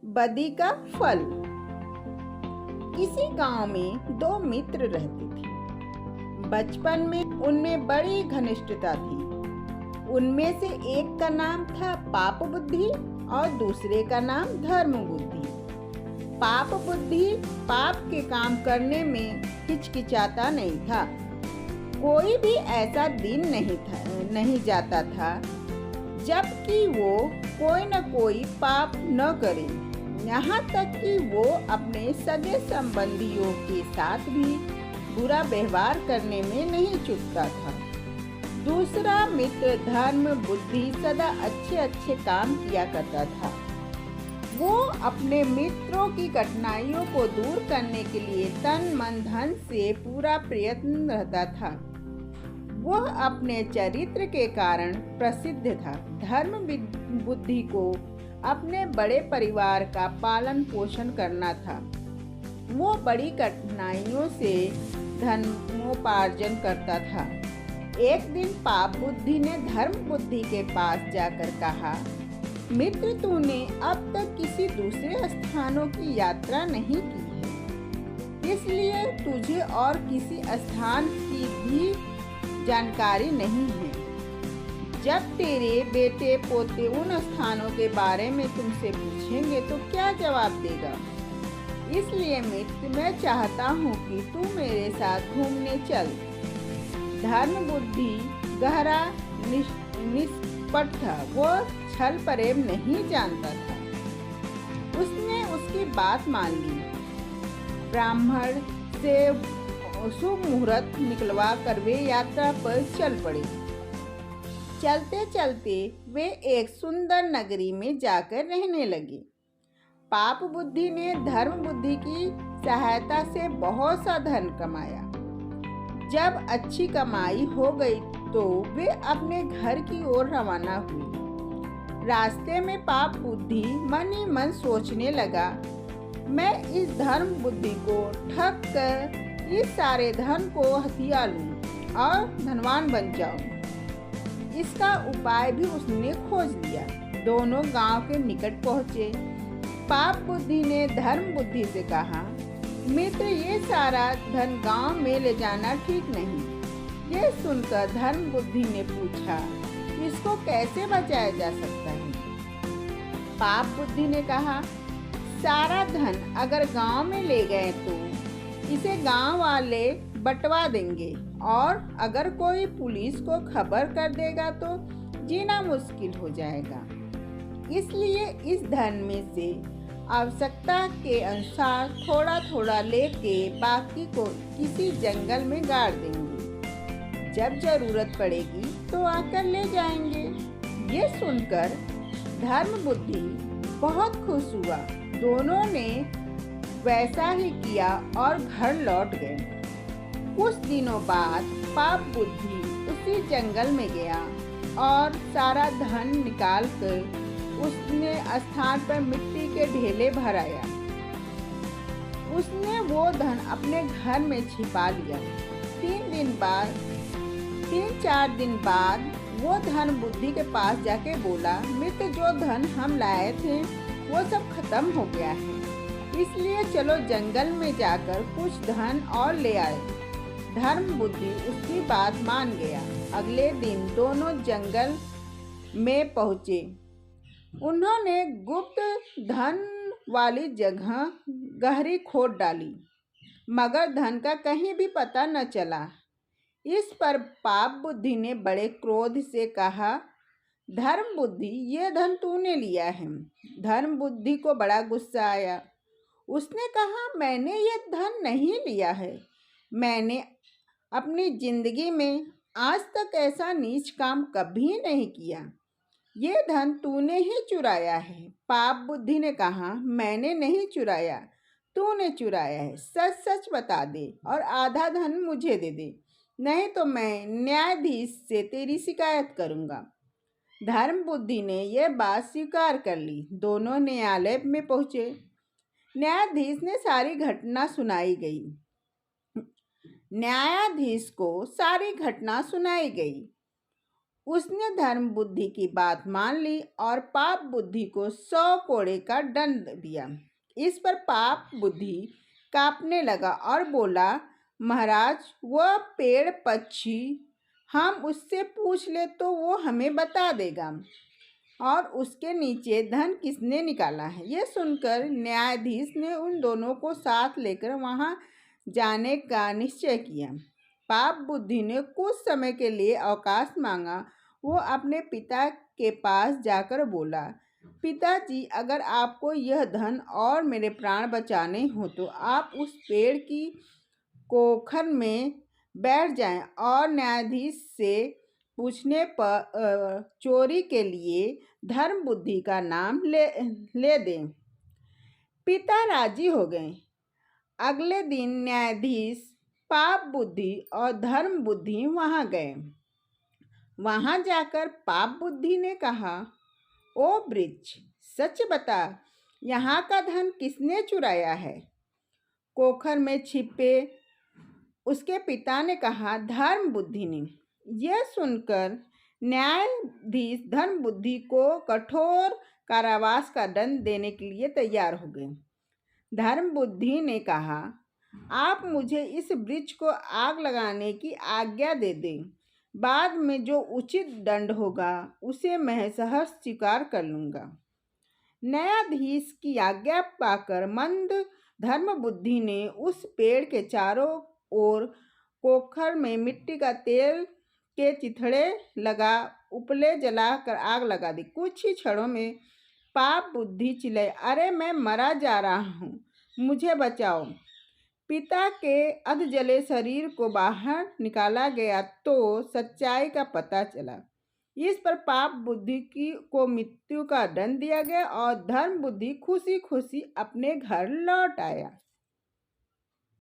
बदी का फल। किसी गांव में दो मित्र रहते थे। बचपन में उनमें बड़ी घनिष्ठता थी। उनमें से एक का नाम था पाप बुद्धि और दूसरे का नाम धर्म बुद्धि। पाप बुद्धि पाप के काम करने में हिचकिचाता नहीं था। कोई भी ऐसा दिन नहीं जाता था जबकि वो कोई न कोई पाप न करे। यहाँ तक कि वो अपने सगे संबंधियों के साथ भी बुरा व्यवहार करने में नहीं चूकता था। दूसरा मित्र धर्म बुद्धि सदा अच्छे अच्छे काम किया करता था। वो अपने मित्रों की कठिनाइयों को दूर करने के लिए तन मन धन से पूरा प्रयत्न रहता था। वह अपने चरित्र के कारण प्रसिद्ध था। धर्म बुद्धि को अपने बड़े परिवार का पालन पोषण करना था। वो बड़ी कठिनाइयों से धनोपार्जन करता था। एक दिन पाप बुद्धि ने धर्म बुद्धि के पास जाकर कहा, मित्र, तूने अब तक किसी दूसरे स्थानों की यात्रा नहीं की है, इसलिए तुझे और किसी स्थान की भी जानकारी नहीं है। जब तेरे बेटे पोते उन स्थानों के बारे में तुमसे पूछेंगे तो क्या जवाब देगा? इसलिए मित्र, मैं चाहता हूँ कि तू मेरे साथ घूमने चल। धर्म बुद्धि गहरा निष्कपट था। वो छल प्रेम नहीं जानता था। उसने उसकी बात मान ली। ब्राह्मण से शुभ मुहूर्त निकलवा कर वे यात्रा पर चल पड़े। चलते चलते वे एक सुंदर नगरी में जाकर रहने लगे। पाप बुद्धि ने धर्म बुद्धि की सहायता से बहुत सा धन कमाया। जब अच्छी कमाई हो गई तो वे अपने घर की ओर रवाना हुए। रास्ते में पाप बुद्धि मन ही मन सोचने लगा, मैं इस धर्म बुद्धि को ठग कर इस सारे धन को हथिया लूं और धनवान बन जाऊं। इसका उपाय भी उसने खोज लिया। दोनों गांव के निकट पहुंचे। पाप बुद्धि ने धर्म बुद्धि से कहा, मित्र, ये सारा धन गांव में ले जाना ठीक नहीं। ये सुनकर धर्म बुद्धि ने पूछा, इसको कैसे बचाया जा सकता है? पाप बुद्धि ने कहा, सारा धन अगर गांव में ले गए तो इसे गांव वाले बंटवा देंगे और अगर कोई पुलिस को खबर कर देगा तो जीना मुश्किल हो जाएगा। इसलिए इस धन में से आवश्यकता के अनुसार थोड़ा थोड़ा लेके बाकी को किसी जंगल में गाड़ देंगे। जब जरूरत पड़ेगी तो आकर ले जाएंगे। ये सुनकर धर्म बुद्धि बहुत खुश हुआ। दोनों ने वैसा ही किया और घर लौट गए। कुछ दिनों बाद पाप बुद्धि उसी जंगल में गया और सारा धन निकालकर उसने स्थान पर मिट्टी के ढेले भराया। उसने वो धन अपने घर में छिपा लिया। 3-4 दिन बाद वो धन बुद्धि के पास जाके बोला, मित्र, जो धन हम लाए थे वो सब खत्म हो गया है, इसलिए चलो जंगल में जाकर कुछ धन और ले आए। धर्म बुद्धि उसकी बात मान गया। अगले दिन दोनों जंगल में पहुँचे। उन्होंने गुप्त धन वाली जगह गहरी खोद डाली, मगर धन का कहीं भी पता न चला। इस पर पाप बुद्धि ने बड़े क्रोध से कहा, धर्म बुद्धि, ये धन तूने लिया है। धर्म बुद्धि को बड़ा गुस्सा आया। उसने कहा, मैंने ये धन नहीं लिया है। मैंने अपनी जिंदगी में आज तक ऐसा नीच काम कभी नहीं किया। ये धन तूने ही चुराया है। पाप बुद्धि ने कहा, मैंने नहीं चुराया, तूने चुराया है। सच सच बता दे और आधा धन मुझे दे दे, नहीं तो मैं न्यायाधीश से तेरी शिकायत करूँगा। धर्म बुद्धि ने यह बात स्वीकार कर ली। दोनों न्यायालय में पहुँचे। न्यायाधीश ने सारी घटना सुनाई गई। न्यायाधीश को सारी घटना सुनाई गई। उसने धर्म बुद्धि की बात मान ली और पाप बुद्धि को 100 कोड़े का दंड दिया। इस पर पाप बुद्धि कांपने लगा और बोला, महाराज, वह पेड़ पक्षी, हम उससे पूछ ले तो वो हमें बता देगा, और उसके नीचे धन किसने निकाला है। यह सुनकर न्यायाधीश ने उन दोनों को साथ लेकर वहां जाने का निश्चय किया। पाप बुद्धि ने कुछ समय के लिए अवकाश मांगा। वो अपने पिता के पास जाकर बोला, पिताजी, अगर आपको यह धन और मेरे प्राण बचाने हो तो आप उस पेड़ की कोखर में बैठ जाएं और न्यायाधीश से पूछने पर चोरी के लिए धर्म बुद्धि का नाम ले दें। पिता राजी हो गए। अगले दिन न्यायाधीश, पाप बुद्धि और धर्म बुद्धि वहां गए। वहां जाकर पाप बुद्धि ने कहा, ओ वृक्ष, सच बता, यहाँ का धन किसने चुराया है। कोखर में छिपे उसके पिता ने कहा, धर्म बुद्धि ने। यह सुनकर न्यायाधीश धर्म बुद्धि को कठोर कारावास का दंड देने के लिए तैयार हो गए। धर्म बुद्धि ने कहा, आप मुझे इस वृक्ष को आग लगाने की आज्ञा दे दें। बाद में जो उचित दंड होगा उसे मैं सहर्ष स्वीकार कर लूंगा। न्यायाधीश की आज्ञा पाकर मंद धर्म बुद्धि ने उस पेड़ के चारों ओर कोखर में मिट्टी का तेल के चिथड़े लगा उपले जलाकर आग लगा दी। कुछ ही क्षणों में पाप बुद्धि चिल्लाई, अरे मैं मरा जा रहा हूँ, मुझे बचाओ। पिता के अध जले शरीर को बाहर निकाला गया तो सच्चाई का पता चला। इस पर पाप बुद्धि को मृत्यु का दंड दिया गया और धर्म बुद्धि खुशी खुशी अपने घर लौट आया।